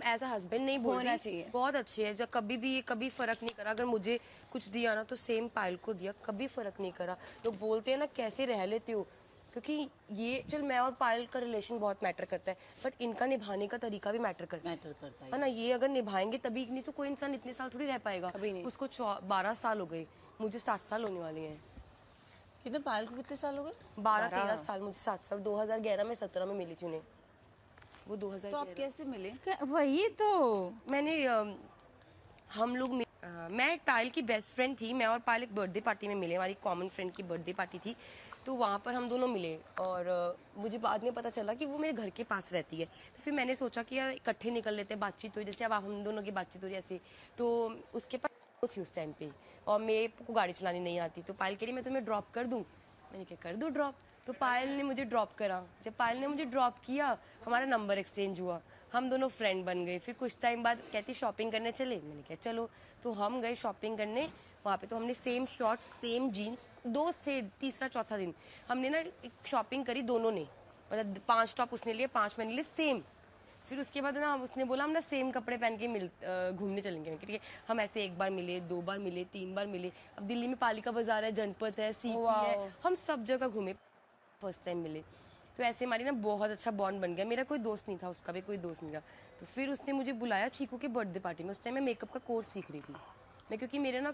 As a husband नहीं बोल होना रही, चाहिए। बहुत अच्छी है, जो कभी भी कभी फर्क नहीं करा। अगर मुझे कुछ दिया ना तो सेम पायल को दिया, कभी फर्क नहीं करा। लोग बोलते हैं ना कैसे रह लेते हो, क्योंकि ये चल मैं और पायल का रिलेशन बहुत मैटर करता है, बट इनका निभाने का तरीका भी मैटर करता है ना। ये अगर निभाएंगे तभी, नहीं तो कोई इंसान इतने साल थोड़ी रह पाएगा। कभी नहीं। उसको 12 साल हो गए, मुझे 7 साल होने वाले हैं। कितने पायल को कितने साल हो गए? 12-13 साल, मुझे 7 साल। 2011 में 17 में मिली थी उन्हें, वो 2011। तो आप कैसे मिले? वही तो मैंने हम लोग मैं पायल की बेस्ट फ्रेंड थी। मैं और पायल एक बर्थडे पार्टी में मिले, हमारी कॉमन फ्रेंड की बर्थडे पार्टी थी, तो वहाँ पर हम दोनों मिले। और मुझे बाद में पता चला कि वो मेरे घर के पास रहती है। तो फिर मैंने सोचा कि यार इकट्ठे निकल लेते हैं, बातचीत हुई जैसे अब हम दोनों की बातचीत हो रही ऐसे। तो उसके पास थी उस टाइम पे, और मेरे को गाड़ी चलानी नहीं आती, तो पायल कह रही मैं तुम्हें ड्रॉप कर दूँ। मैंने क्या कर दूँ ड्रॉप। तो पायल ने मुझे ड्रॉप करा। जब पायल ने मुझे ड्रॉप किया, हमारा नंबर एक्सचेंज हुआ, हम दोनों फ्रेंड बन गए। फिर कुछ टाइम बाद कहती शॉपिंग करने चले, मैंने कहा चलो। तो हम गए शॉपिंग करने। वहाँ पे तो हमने सेम शॉर्ट्स सेम जीन्स, दोस्त थे। तीसरा चौथा दिन हमने ना एक शॉपिंग करी दोनों ने, मतलब 5 टॉप उसने लिए, 5 मैंने लिए सेम। फिर उसके बाद ना उसने बोला हम ना सेम कपड़े पहन के घूमने चलेंगे। ठीक है, हम ऐसे 1 बार मिले, 2 बार मिले, 3 बार मिले। अब दिल्ली में पालिका बाजार है, जनपथ है, सीपी है, हम सब जगह घूमे, फर्स्ट टाइम मिले। तो ऐसे हमारी ना बहुत अच्छा बॉन्ड बन गया। मेरा कोई दोस्त नहीं था, उसका भी कोई दोस्त नहीं था। तो फिर उसने मुझे बुलाया चीकू के बर्थडे पार्टी में। उस टाइम मैं मेकअप का कोर्स सीख रही थी मैं, क्योंकि मेरा ना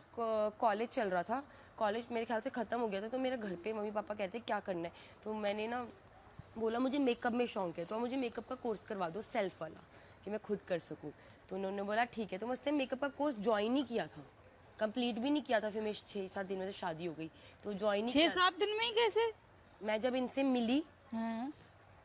कॉलेज चल रहा था, कॉलेज मेरे ख्याल से ख़त्म हो गया था। तो मेरे घर पे मम्मी पापा कहते क्या करना है, तो मैंने ना बोला मुझे मेकअप में शौक है, तो मुझे मेकअप का कोर्स करवा दो सेल्फ वाला, कि मैं खुद कर सकूँ। तो उन्होंने बोला ठीक है। तो मैं उस टाइम मेकअप का कोर्स ज्वाइन ही किया था, कंप्लीट भी नहीं किया था। फिर मेरी 6-7 दिन में तो शादी हो गई, तो ज्वाइन ही 6-7 दिन में ही कैसे? मैं जब इनसे मिली, हाँ।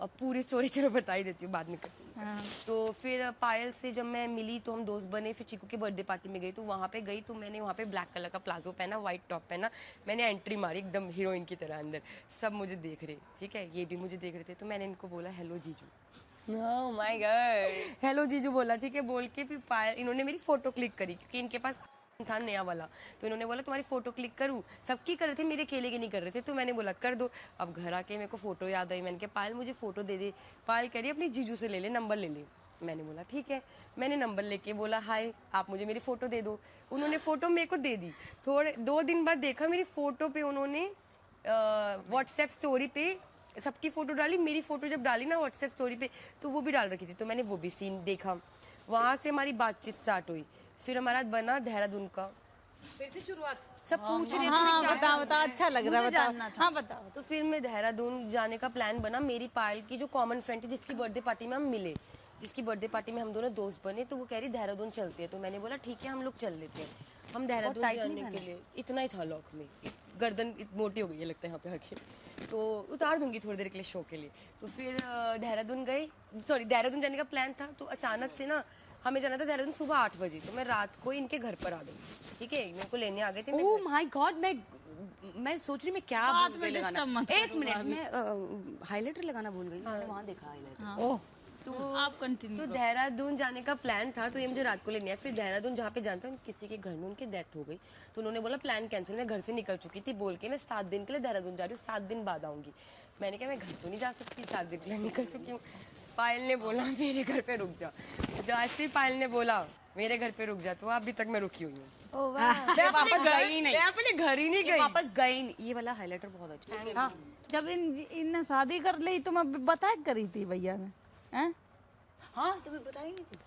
और पूरी स्टोरी चलो बता ही देती हूँ, बाद में करती हूँ। हाँ। तो फिर पायल से जब मैं मिली तो हम दोस्त बने। फिर चीकू के बर्थडे पार्टी में गई, तो वहाँ पे गई तो मैंने वहाँ पे ब्लैक कलर का प्लाजो पहना, वाइट टॉप पहना, मैंने एंट्री मारी एकदम हीरोइन की तरह अंदर। सब मुझे देख रहे, ठीक है, ये भी मुझे देख रहे थे। तो मैंने इनको बोला हेलो जीजू। Oh my God. हेलो जीजू बोला, ठीक है। बोल के फिर पायल, इन्होंने मेरी फोटो क्लिक करी, क्योंकि इनके पास था नया वाला। तो इन्होंने बोला तुम्हारी फोटो क्लिक करूँ, सबकी कर रहे थे, मेरे अकेले की नहीं कर रहे थे। तो मैंने बोला कर दो। अब घर आके मेरे को फोटो याद आई, मैंने कहा पायल मुझे फोटो दे दे। पायल कह रही अपनी जीजू से ले ले, नंबर ले ले। मैंने बोला ठीक है। मैंने नंबर लेके बोला हाय आप मुझे मेरी फ़ोटो दे दो। उन्होंने फ़ोटो मेरे को दे दी। थोड़े 2 दिन बाद देखा मेरी फ़ोटो पे उन्होंने व्हाट्सएप स्टोरी पे सबकी फ़ोटो डाली, मेरी फ़ोटो जब डाली ना व्हाट्सएप स्टोरी पे तो वो भी डाल रखी थी। तो मैंने वो भी सीन देखा, वहाँ से हमारी बातचीत स्टार्ट हुई। फिर हमारा बना देहरादून का, फिर से शुरुआत। सब पूछ रहे थे हाँ क्या बताओ बताओ, अच्छा लग रहा है, मुझे बताओ। जानना था। हाँ बताओ। तो फिर मैं देहरादून जाने का प्लान बना। मेरी पायल की जो कॉमन फ्रेंड थी, जिसकी बर्थडे पार्टी में हम मिले, जिसकी बर्थडे पार्टी में हम दोनों दोस्त बने, तो वो कह रही देहरादून चलते हैं। तो मैंने बोला ठीक है हम लोग चल लेते हैं। हम देहरादून जाने के लिए, इतना ही था लॉक में, गर्दन मोटी हो गई है लगता है यहाँ पे आके, तो उतार दूंगी थोड़ी देर के लिए शो के लिए। तो फिर देहरादून गए, सॉरी देहरादून जाने का प्लान था। तो अचानक से ना हमें जाना था देहरादून सुबह 8 बजे, तो मैं रात को इनके घर पर आ गई, ठीक है, मेरे को लेने आ गए थे। ओह माय गॉड, मैं सोच रही मैं क्या बात भूल में गई लगाना। disturb मत एक करो मिनट, भाभी। मैं हाइलाइटर लगाना भूल गई। मैंने वहाँ देखा हाइलाइटर। ओह तो आप कंटिन्यू तो करो। देहरादून जाने का प्लान था, तो ये मुझे रात को लेने आया। फिर देहरादून जहाँ पे जाना था, किसी के घर में उनकी डेथ हो गई, तो उन्होंने बोला प्लान कैंसिल। मैं घर से निकल चुकी थी बोल के मैं 7 दिन के लिए देहरादून जा रही हूँ, 7 दिन बाद आऊँगी। मैंने कहा मैं घर तो नहीं जा सकती, 7 दिन के लिए निकल चुकी हूँ। पायल ने बोला मेरे घर पे रुक जा। जैसे ही पायल ने बोला मेरे घर पे रुक जा, तो अभी तक मैं रुकी हुई हूँ। ओह वाह, मैं वापस गई ही नहीं। मैं अपने घर ही नहीं ये गई। वापस गई नहीं। ये वाला हाइलाइटर बहुत अच्छा है। हाँ जब इनने शादी कर ली तो मैं बता करी थी भैया ने, हैं? हाँ, तुम्हें बताई नहीं थी?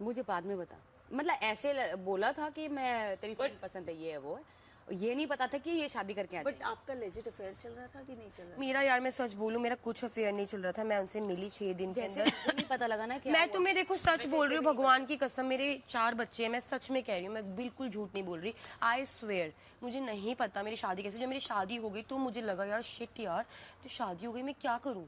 मुझे बाद में बता, मतलब ऐसे बोला था कि मैं तेरी फिल्म पसंद है, ये है वो है। ये नहीं पता था कि ये शादी करके आती है। बट आपका लेजिट अफेयर चल रहा था कि नहीं चल रहा? मेरा यार मैं सच बोलूं, मेरा कुछ अफेयर नहीं चल रहा था। मैं उनसे मिली 6 दिन के जैसे अंदर। मुझे नहीं पता लगा ना कि मैं तुम्हें देखो सच बोल रही हूँ, भगवान की कसम, मेरे 4 बच्चे हैं, मैं सच में कह रही हूँ, मैं बिल्कुल झूठ नहीं बोल रही। आई स्वेयर, मुझे नहीं पता मेरी शादी कैसे। जब मेरी शादी हो गई तो मुझे लगा यार शिट यार, तो शादी हो गई, मैं क्या करूँ।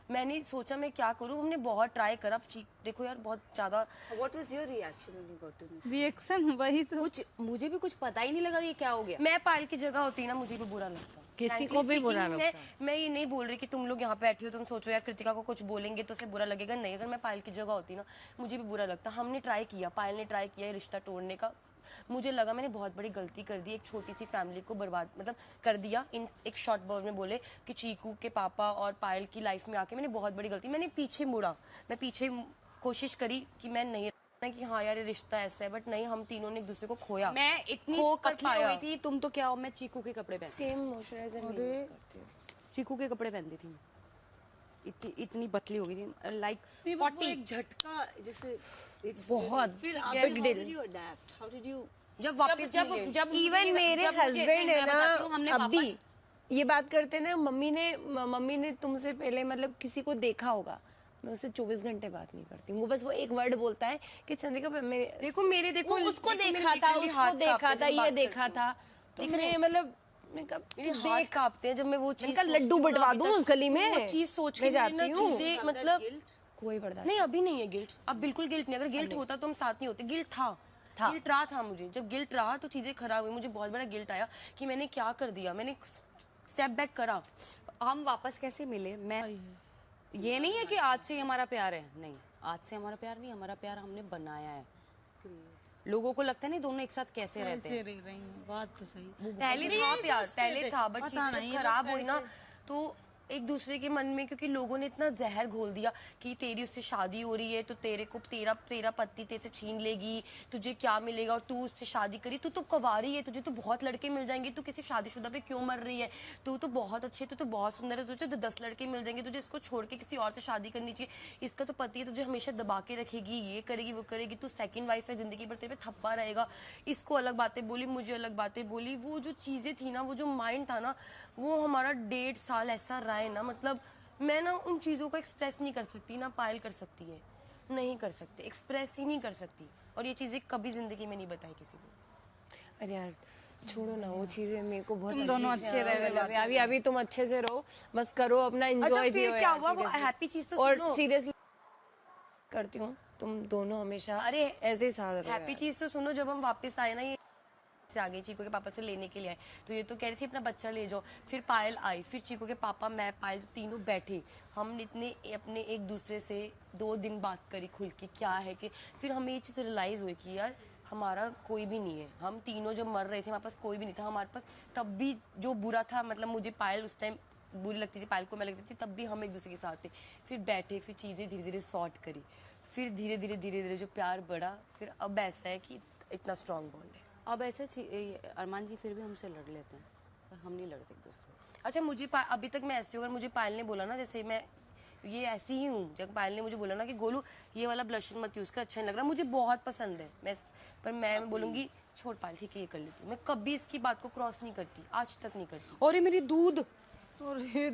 मैंने सोचा मैं क्या करूँ, हमने बहुत ट्राई करा। देखो यार बहुत ज़्यादा। What was your reaction when you got to know? Reaction वही तो। कुछ मुझे भी कुछ पता ही नहीं लगा ये क्या हो गया। मैं पायल की जगह होती ना, मुझे भी बुरा लगता। किसी को भी बुरा लगता है। मैं ये नहीं बोल रही कि तुम लोग यहाँ पे बैठी हो, तुम सोचो यार कृतिका को कुछ बोलेंगे तो उसे बुरा लगेगा, नहीं। अगर मैं पायल की जगह होती ना, मुझे भी बुरा लगता। हमने ट्राई किया, पायल ने ट्राई किया ये रिश्ता तोड़ने का। मुझे लगा मैंने बहुत बड़ी गलती कर दी, एक छोटी सी फैमिली को बर्बाद मतलब कर दिया। इन एक शॉर्ट वर्ड में बोले कि चीकू के पापा और पायल की लाइफ में आके मैंने बहुत बड़ी गलती, मैंने पीछे मुड़ा। मैं पीछे कोशिश करी कि मैं नहीं रहना, कि हाँ यार ये रिश्ता ऐसा है, बट नहीं, हम तीनों ने एक दूसरे को खोया। मैं इतनी खो कर पतली हो पाया। गई थी, तुम तो क्या हो, मैं चीकू के कपड़े पहनती सेम मॉइस्चराइजर मैं यूज करती हूँ। चीकू के कपड़े पहनती थी मैं। इतनी पतली हो गई थी, लाइक वो 40। एक झटका जैसे बहुत फिर big deal. How did you जब वापस जब मिले। जब इवन मेरे जब मुझे- हस्बैंड है मैं बताती हूँ, हमने ना अभी वापस ये बात करते ना, मम्मी ने तुमसे पहले मतलब किसी को देखा होगा, मैं उससे 24 घंटे बात नहीं करती हूँ। वो बस वो एक वर्ड बोलता है कि चंद्रिका देखो मेरे, देखो वो उसको देखो, मेरे देखा था, literally उसको हाथ देखा कांपते था, जब ये बात देखा करती हूँ। था, तुमने मतलब मैं कब मेरे हाथ कांपते हैं जब मैं वो चीज का सोचती लड्डू हूँ ना, बंटवा अभी दूं तक उस गली में, वो चीज सोच के मैं मेरी ना जाती हूँ। चीजें मतलब कोई बर्दाश्त नहीं, अभी नहीं है गिल्ट, अब बिल्कुल गिल्ट नहीं। अगर गिल्ट होता तो हम साथ नहीं होते। गिल्ट था। गिल्ट रहा था मुझे। जब गिल्ट रहा तो चीजें खराब हुई। मुझे बहुत बड़ा गिल्ट आया कि मैंने क्या कर दिया। मैंने स्टेप बैक करा। हम वापस कैसे मिले? मैं ये नहीं है कि आज से हमारा प्यार है, नहीं, आज से हमारा प्यार नहीं, हमारा प्यार हमने बनाया है। लोगों को लगता है नहीं दोनों एक साथ कैसे रहते हैं। रह रही हैं, बात तो सही। पहले था प्यार, पहले था, बट पता चीजें नहीं, जब खराब हुई ना तो एक दूसरे के मन में, क्योंकि लोगों ने इतना जहर घोल दिया कि तेरी उससे शादी हो रही है तो तेरे को तेरा पति तेरे से छीन लेगी, तुझे क्या मिलेगा, और तू उससे शादी करी, तू तो कुंवारी है, तुझे तो बहुत लड़के मिल जाएंगे, तू किसी शादीशुदा पे क्यों मर रही है, तू तो बहुत अच्छी है, तू तो बहुत सुंदर है, तुझे तो 10 लड़के मिल जाएंगे, तुझे इसको छोड़ के किसी और से शादी करनी चाहिए, इसका तो पति है, तुझे हमेशा दबा के रखेगी, ये करेगी वो करेगी, तू सेकंड वाइफ है, जिंदगी भर तेरे पे थप्पा रहेगा। इसको अलग बातें बोली, मुझे अलग बातें बोली। वो जो चीज़ें थी ना, वो जो माइंड था ना, वो हमारा 1.5 साल ऐसा रहा है ना, मतलब मैं ना उन चीज़ों को एक्सप्रेस नहीं कर सकती, ना पायल कर सकती है, नहीं कर सकते, एक्सप्रेस ही नहीं कर सकती। और ये चीज़ें कभी जिंदगी में नहीं बताई किसी को। अरे यार छोड़ो ना वो चीजें, मेरे को बहुत तुम दोनों अच्छे रह रहे हो। अभी अभी तुम अच्छे से रहो, बस करो अपना अच्छा एंजॉय फिर जियो क्या यार, हुआ? वो seriously। हैप्पी चीज़ तो और सुनो। सीरियसली करती हूँ, तुम दोनों हमेशा अरे ऐसे ही साथ रहो हैप्पी यार। चीज़ तो सुनो। जब हम वापस आए ना, ये से आ गई, चीकू के पापा से लेने के लिए आए, तो ये तो कह रही थी अपना बच्चा ले जाओ। फिर पायल आई, फिर चीकू के पापा, मैं, पायल, तीनों बैठे। हम इतने अपने एक दूसरे से 2 दिन बात करी खुल के, क्या है कि फिर हमें ये चीज़ रियलाइज़ हुई कि यार हमारा कोई भी नहीं है। हम तीनों जब मर रहे थे हमारे पास कोई भी नहीं था। हमारे पास तब भी जो बुरा था, मतलब मुझे पायल उस टाइम बुरी लगती थी, पायल को मैं लगती थी, तब भी हम एक दूसरे के साथ थे। फिर बैठे, फिर चीज़ें धीरे धीरे सॉर्ट करी, फिर धीरे धीरे जो प्यार बढ़ा, फिर अब ऐसा है कि इतना स्ट्रॉन्ग बॉन्ड है। अब ऐसे अरमान जी फिर भी हमसे लड़ लेते हैं, पर हम नहीं लड़ते एक दूसरे से। अच्छा मुझे अभी तक मैं ऐसी हूँ, अगर मुझे पायल ने बोला ना, जैसे मैं ये ऐसी ही हूँ, जब पायल ने मुझे बोला ना कि गोलू ये वाला ब्लशन मत यूज़ कर, अच्छा नहीं लग रहा, मुझे बहुत पसंद है, पर मैं बोलूँगी छोड़ पायल, ठीक है ये कर लेती हूँ। मैं कभी इसकी बात को क्रॉस नहीं करती, आज तक नहीं करती। और ये मेरी दूध और ये